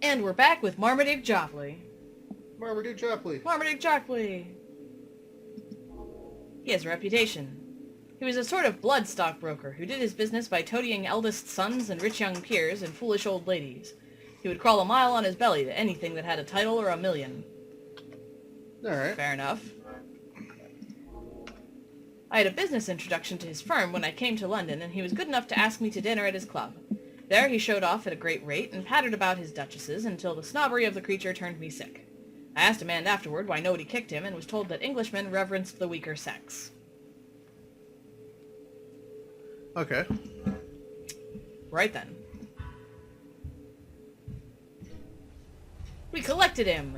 And we're back with Marmaduke Jopley. Maramaduke Jopley. Marmaduke Jopley! He has a reputation. He was a sort of blood stockbroker who did his business by toadying eldest sons and rich young peers and foolish old ladies. He would crawl a mile on his belly to anything that had a title or a million. Alright. Fair enough. I had a business introduction to his firm when I came to London, and he was good enough to ask me to dinner at his club. There he showed off at a great rate and pattered about his duchesses until the snobbery of the creature turned me sick. I asked a man afterward why nobody kicked him and was told that Englishmen reverenced the weaker sex. Okay. Right then. We collected him!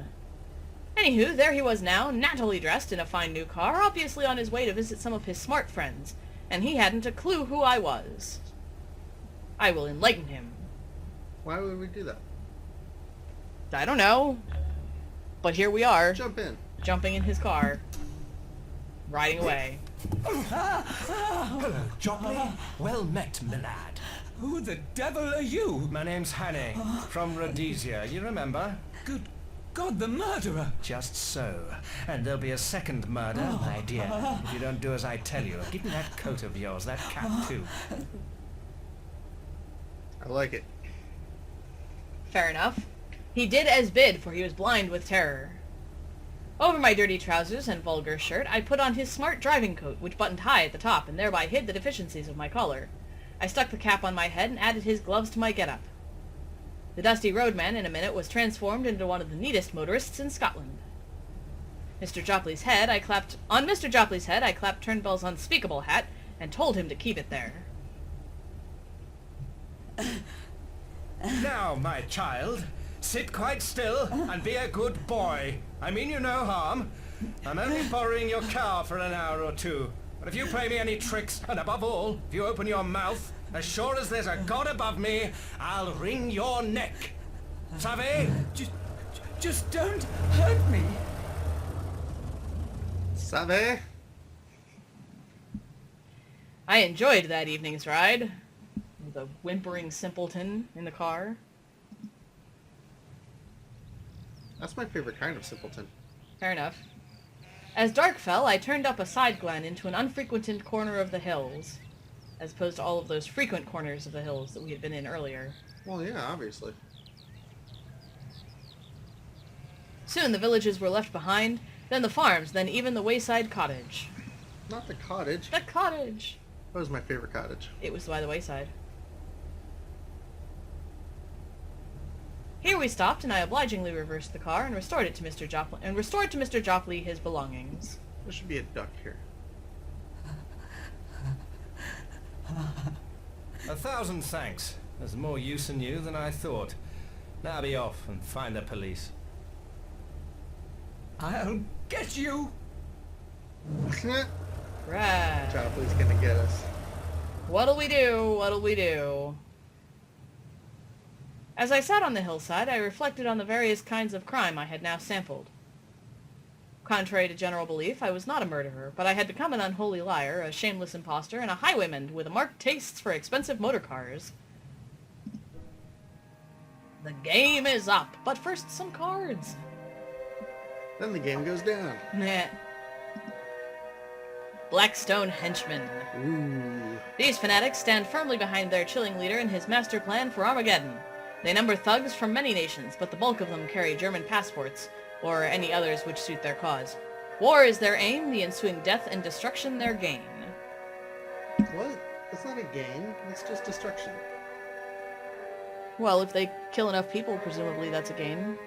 Anywho, there he was now, nattily dressed in a fine new car, obviously on his way to visit some of his smart friends, and he hadn't a clue who I was. I will enlighten him. Why would we do that? I don't know. But here we are. Jump in. Jumping in his car. Riding away. Hello, Jopley. Well met, my lad. Who the devil are you? My name's Hanny, from Rhodesia, you remember? Good God, the murderer! Just so. And there'll be a second murder, my dear, if you don't do as I tell you. Give me that coat of yours, that cap too. I like it. Fair enough. He did as bid, for he was blind with terror. Over my dirty trousers and vulgar shirt, I put on his smart driving coat, which buttoned high at the top and thereby hid the deficiencies of my collar. I stuck the cap on my head and added his gloves to my get-up. The dusty roadman in a minute was transformed into one of the neatest motorists in Scotland. On Mr. Jopley's head, I clapped Turnbull's unspeakable hat and told him to keep it there. Now, my child, sit quite still and be a good boy. I mean you no harm. I'm only borrowing your car for an hour or two. But if you play me any tricks, and above all, if you open your mouth, as sure as there's a God above me, I'll wring your neck. Savvy? Just don't hurt me. Savvy? I enjoyed that evening's ride. The whimpering simpleton in the car. That's my favorite kind of simpleton. Fair enough. As dark fell, I turned up a side glen into an unfrequented corner of the hills, as opposed to all of those frequent corners of the hills that we had been in earlier. Well, yeah, obviously. Soon the villages were left behind, then the farms, then even the wayside cottage. Not the cottage. The cottage! That was my favorite cottage. It was by the wayside. Here we stopped, and I obligingly reversed the car and restored to Mr. Jopley his belongings. There should be a duck here. 1,000 thanks. There's more use in you than I thought. Now be off and find the police. I'll get you! Right. Jopley's gonna get us. What'll we do? What'll we do? As I sat on the hillside, I reflected on the various kinds of crime I had now sampled. Contrary to general belief, I was not a murderer, but I had become an unholy liar, a shameless impostor, and a highwayman with marked tastes for expensive motor cars. The game is up, but first some cards. Then the game goes down. Nah. Blackstone Henchmen. Ooh. These fanatics stand firmly behind their chilling leader and his master plan for Armageddon. They number thugs from many nations, but the bulk of them carry German passports, or any others which suit their cause. War is their aim, the ensuing death and destruction their gain. What? That's not a game. That's just destruction. Well, if they kill enough people, presumably that's a gain.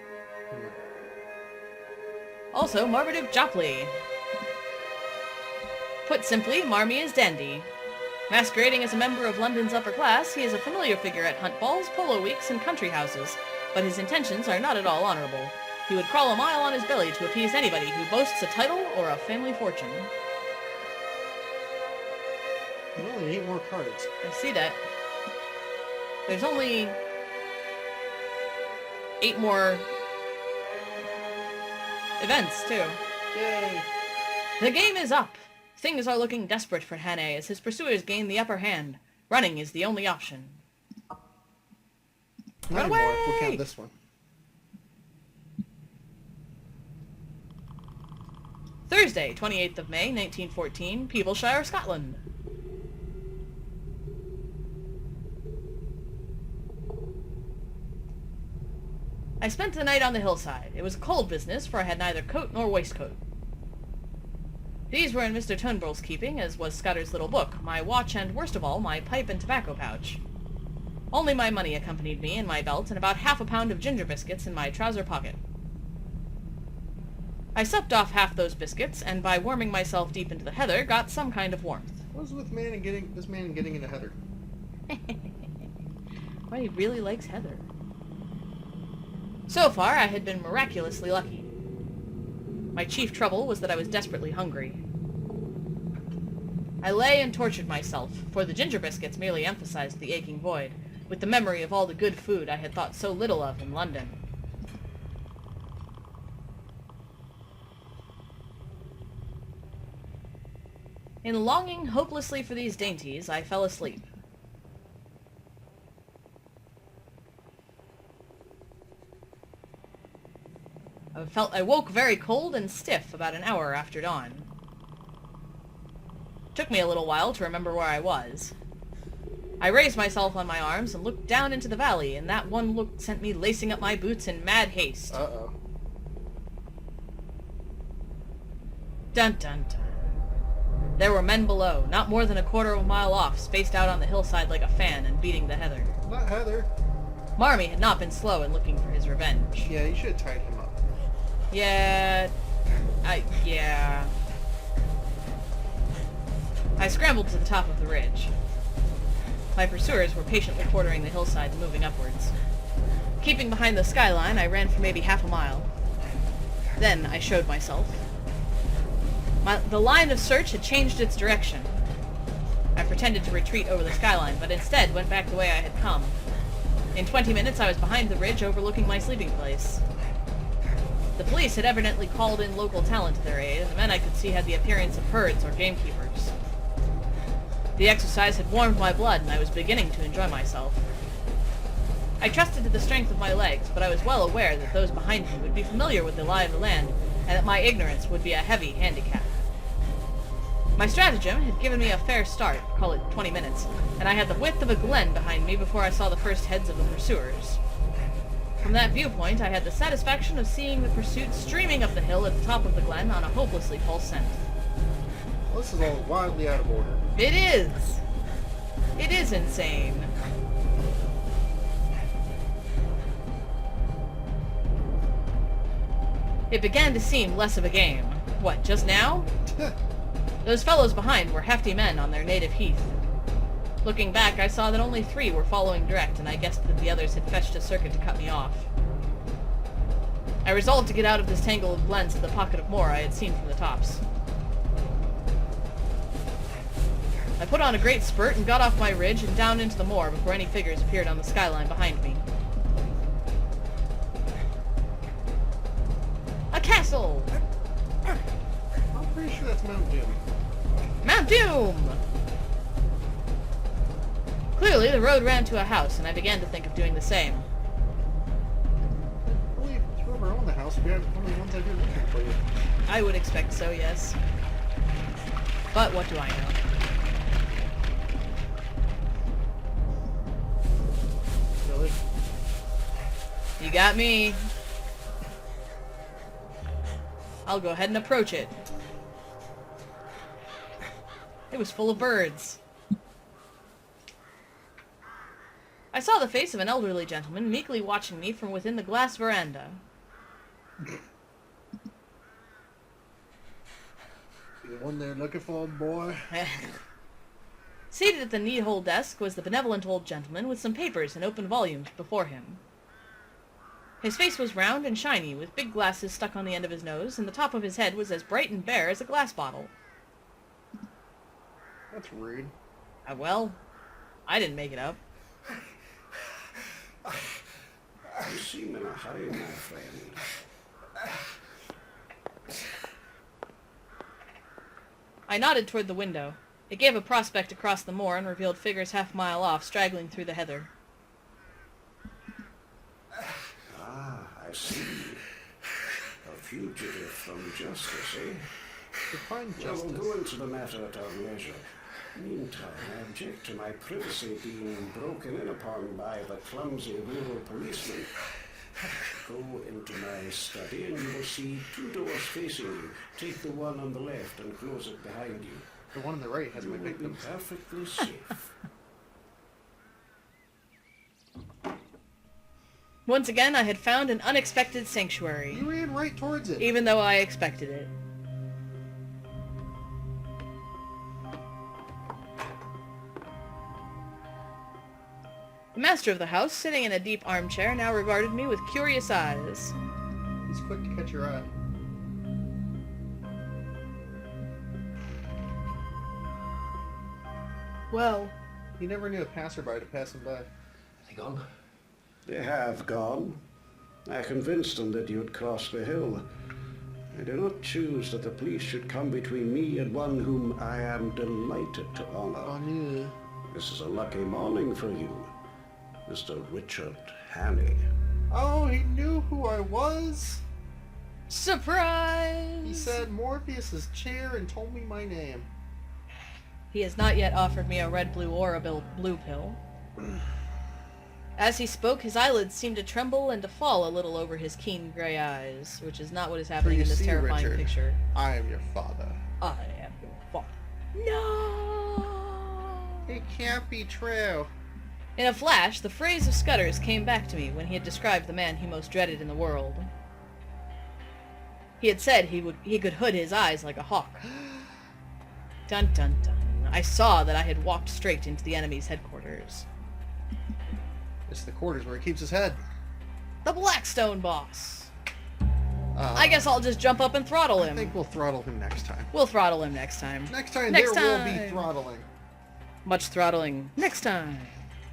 Also, Marmaduke Jopley. Put simply, Marmee is dandy. Masquerading as a member of London's upper class, he is a familiar figure at hunt balls, polo weeks, and country houses, but his intentions are not at all honorable. He would crawl a mile on his belly to appease anybody who boasts a title or a family fortune. There are only 8 more cards. I see that. There's only 8 more events, too. Yay! The game is up! Things are looking desperate for Hannay as his pursuers gain the upper hand. Running is the only option. Not Run anymore, if we away! count this one. Thursday, 28th of May, 1914, Peebleshire, Scotland. I spent the night on the hillside. It was a cold business, for I had neither coat nor waistcoat. These were in Mr. Turnbull's keeping, as was Scudder's little book, my watch, and, worst of all, my pipe and tobacco pouch. Only my money accompanied me in my belt, and about half a pound of ginger biscuits in my trouser pocket. I supped off half those biscuits, and by warming myself deep into the heather, got some kind of warmth. What's with this man getting into heather? Why, he really likes heather. So far, I had been miraculously lucky. My chief trouble was that I was desperately hungry. I lay and tortured myself, for the ginger biscuits merely emphasized the aching void, with the memory of all the good food I had thought so little of in London. In longing hopelessly for these dainties, I fell asleep. I woke very cold and stiff about an hour after dawn. It took me a little while to remember where I was. I raised myself on my arms and looked down into the valley, and that one look sent me lacing up my boots in mad haste. Uh-oh. Dun dun dun. There were men below, not more than a quarter of a mile off, spaced out on the hillside like a fan and beating the heather. Not heather. Marmee had not been slow in looking for his revenge. Yeah, you should have tied him up. Yeah. I scrambled to the top of the ridge. My pursuers were patiently quartering the hillside and moving upwards. Keeping behind the skyline, I ran for maybe half a mile. Then I showed myself. The line of search had changed its direction. I pretended to retreat over the skyline, but instead went back the way I had come. In 20 minutes I was behind the ridge overlooking my sleeping place. The police had evidently called in local talent to their aid, and the men I could see had the appearance of herds or gamekeepers. The exercise had warmed my blood, and I was beginning to enjoy myself. I trusted to the strength of my legs, but I was well aware that those behind me would be familiar with the lie of the land, and that my ignorance would be a heavy handicap. My stratagem had given me a fair start, call it 20 minutes, and I had the width of a glen behind me before I saw the first heads of the pursuers. From that viewpoint, I had the satisfaction of seeing the pursuit streaming up the hill at the top of the glen on a hopelessly false scent. Well, this is all wildly out of order. It is! It is insane. It began to seem less of a game. What, just now? Those fellows behind were hefty men on their native heath. Looking back, I saw that only 3 were following direct, and I guessed that the others had fetched a circuit to cut me off. I resolved to get out of this tangle of glens to the pocket of moor I had seen from the tops. I put on a great spurt and got off my ridge and down into the moor before any figures appeared on the skyline behind me. A castle! I'm pretty sure that's Mount Doom. Mount Doom! Clearly, the road ran to a house, and I began to think of doing the same. I believe whoever owned the house would be one of the ones I did looking for you. I would expect so, yes. But what do I know? Really? You got me. I'll go ahead and approach it. It was full of birds. I saw the face of an elderly gentleman meekly watching me from within the glass veranda. You the one they're looking for, boy? Seated at the knee-hole desk was the benevolent old gentleman with some papers and open volumes before him. His face was round and shiny, with big glasses stuck on the end of his nose, and the top of his head was as bright and bare as a glass bottle. That's rude. Well, I didn't make it up. You seem in a hurry, my friend. I nodded toward the window. It gave a prospect across the moor and revealed figures half a mile off, straggling through the heather. Ah, I see. A fugitive from justice, eh? Define Well, we'll justice. go into the matter at our leisure. Meantime, I object to my privacy being broken in upon by the clumsy rural policeman. Go into my study and you will see 2 doors facing you. Take the one on the left and close it behind you. The one on the right has You my will be victims. perfectly safe. Once again, I had found an unexpected sanctuary, You ran right towards it. even though I expected it. The master of the house, sitting in a deep armchair, now regarded me with curious eyes. He's quick to catch your eye. Well, He never knew a passerby to pass him by. They gone? They have gone. I convinced them that you'd cross the hill. I do not choose that the police should come between me and one whom I am delighted to honor. Oh, no. This is a lucky morning for you, Mr. Richard Hanny. Oh, he knew who I was? surprise! He said Morpheus's chair and told me my name. He has not yet offered me a red, blue, or a blue pill. As he spoke, his eyelids seemed to tremble and to fall a little over his keen gray eyes, which is not what is happening you in this see, terrifying Richard, picture. I am your father. I am your father. No! It can't be true. In a flash, the phrase of Scudder's came back to me when he had described the man he most dreaded in the world. He had said he could hood his eyes like a hawk. Dun dun dun. I saw that I had walked straight into the enemy's headquarters. It's the quarters where he keeps his head. The Blackstone boss. I guess I'll just jump up and throttle I him. think we'll throttle him next time. We'll throttle him next time. Next time Next there will time. be throttling. Much throttling next time.